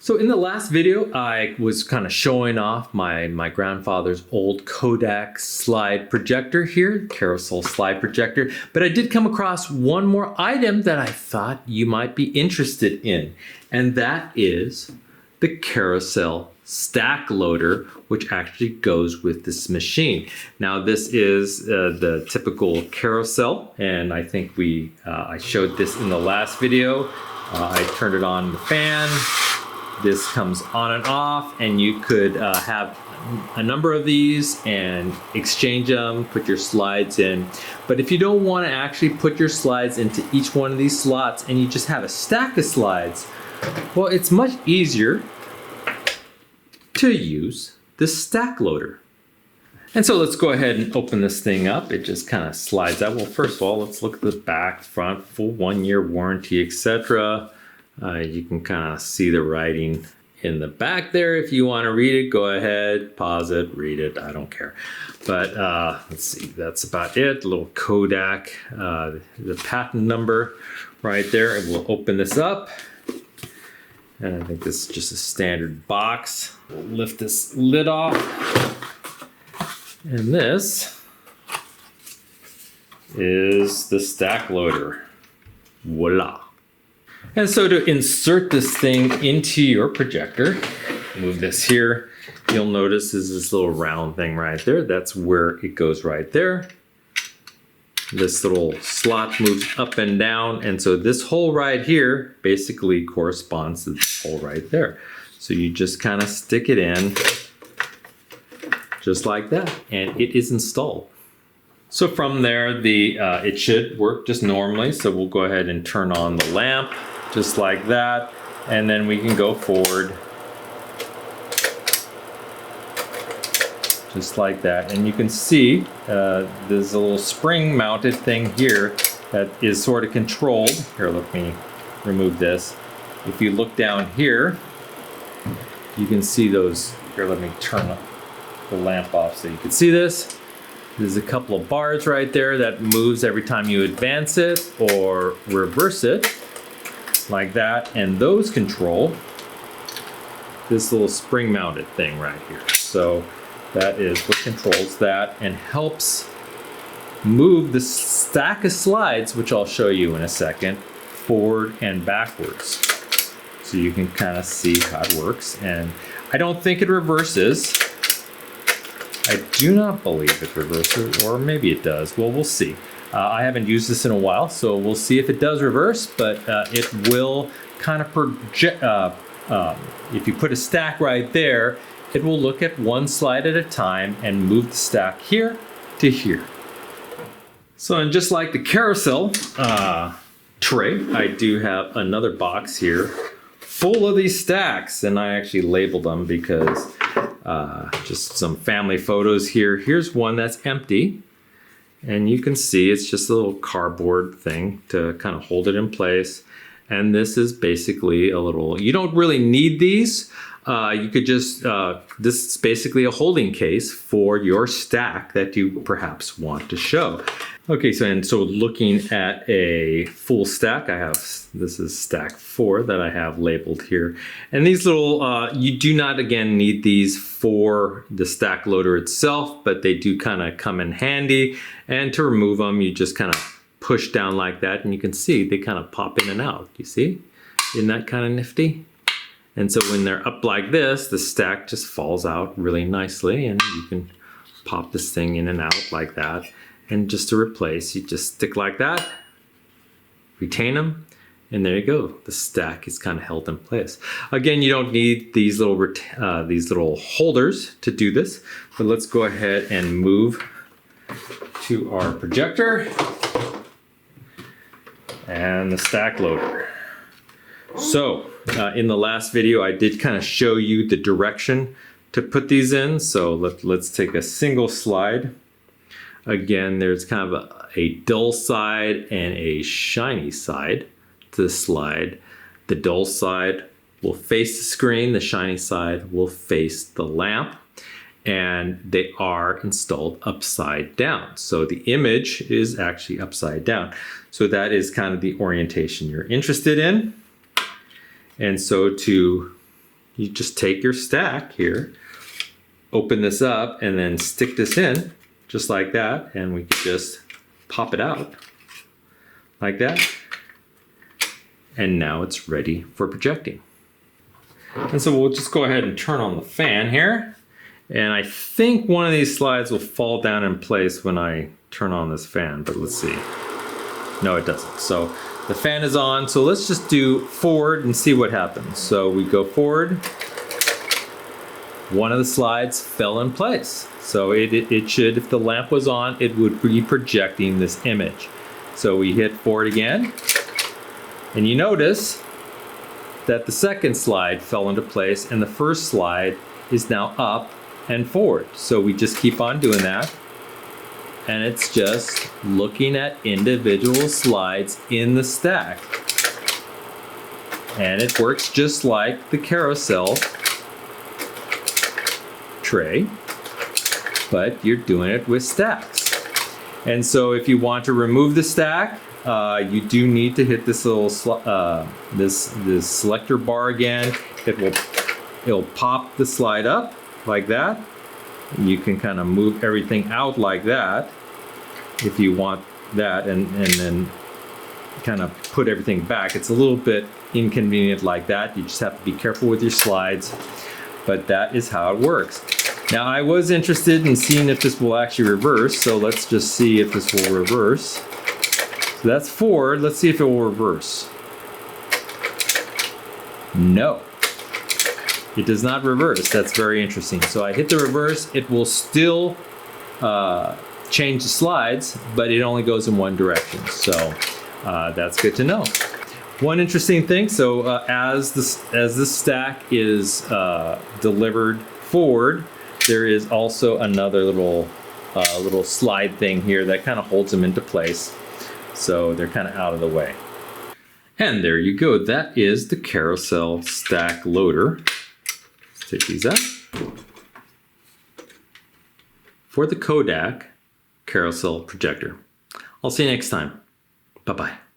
So in the last video, I was kind of showing off my grandfather's old Kodak slide projector here, Carousel Slide Projector, but I did come across one more item that I thought you might be interested in, and that is the Carousel Stack Loader, which actually goes with this machine. Now this is the typical carousel, and I think I showed this in the last video. I turned it on the fan. This comes on and off, and you could have a number of these and exchange them, put your slides in. But if you don't want to actually put your slides into each one of these slots and you just have a stack of slides, well, it's much easier to use the stack loader. And so let's go ahead and open this thing up. It just kind of slides out. Well, first of all, let's look at the back, front, full 1-year warranty, etc. You can kind of see the writing in the back there. If you want to read it, go ahead, pause it, read it. I don't care. But let's see, that's about it. A little Kodak, the patent number right there. And we'll open this up. And I think this is just a standard box. We'll lift this lid off. And this is the stack loader. Voila. And so to insert this thing into your projector, move this here, you'll notice is this little round thing right there. That's where it goes right there. This little slot moves up and down, and so this hole right here basically corresponds to this hole right there. So you just kind of stick it in just like that, and it is installed. So from there, it should work just normally. So we'll go ahead and turn on the lamp just like that, and then we can go forward just like that. And you can see there's a little spring mounted thing here that is sort of controlled. Here, let me remove this. If you look down here, you can see those. Here, let me turn the lamp off so you can see this. There's a couple of bars right there that moves every time you advance it or reverse it, like that. And those control this little spring mounted thing right here. So that is what controls that and helps move the stack of slides, which I'll show you in a second, forward and backwards. So you can kind of see how it works. And I don't think it reverses. I do not believe it reverses, or maybe it does. Well, we'll see. I haven't used this in a while, so we'll see if it does reverse, but it will kind of project, if you put a stack right there, it will look at one slide at a time and move the stack here to here. So, and just like the carousel tray, I do have another box here full of these stacks, and I actually labeled them because just some family photos here. Here's one that's empty, and you can see it's just a little cardboard thing to kind of hold it in place. And this is basically a little, you don't really need these. You could just, this is basically a holding case for your stack that you perhaps want to show. Okay, so looking at a full stack, I have, this is stack 4 that I have labeled here. And these little, you do not, again, need these for the stack loader itself, but they do kind of come in handy. And to remove them, you just kind of push down like that, and you can see they kind of pop in and out. You see? Isn't that kind of nifty? And so when they're up like this, the stack just falls out really nicely, and you can pop this thing in and out like that. And just to replace, you just stick like that, retain them, and there you go. The stack is kind of held in place. Again, you don't need these little holders to do this, but let's go ahead and move to our projector and the stack loader. So in the last video, I did kind of show you the direction to put these in. So let's take a single slide. Again, there's kind of a dull side and a shiny side to the slide. The dull side will face the screen, the shiny side will face the lamp, and they are installed upside down. So the image is actually upside down. So that is kind of the orientation you're interested in. And so to you just take your stack here, open this up, and then stick this in just like that, and we can just pop it out like that. And now it's ready for projecting. And so we'll just go ahead and turn on the fan here. And I think one of these slides will fall down in place when I turn on this fan, but let's see. No, it doesn't. So the fan is on, so let's just do forward and see what happens. So we go forward. One of the slides fell in place. So it should, if the lamp was on, it would be projecting this image. So we hit forward again, and you notice that the second slide fell into place and the first slide is now up and forward. So we just keep on doing that. And it's just looking at individual slides in the stack. And it works just like the carousel tray, but you're doing it with stacks. And so if you want to remove the stack, you do need to hit this little this selector bar again. It'll pop the slide up like that. You can kind of move everything out like that if you want that, and then kind of put everything back. It's a little bit inconvenient like that. You just have to be careful with your slides, but that is how it works. Now I was interested in seeing if this will actually reverse, so let's just see if this will reverse. So that's forward. Let's see if it will reverse. No, it does not reverse. That's very interesting. So I hit the reverse. It will still change the slides, but it only goes in one direction. So that's good to know. One interesting thing. So as this stack is delivered forward, there is also another little slide thing here that kind of holds them into place. So they're kind of out of the way. And there you go. That is the carousel stack loader. Let's take these out. For the Kodak Carousel Projector. I'll see you next time. Bye-bye.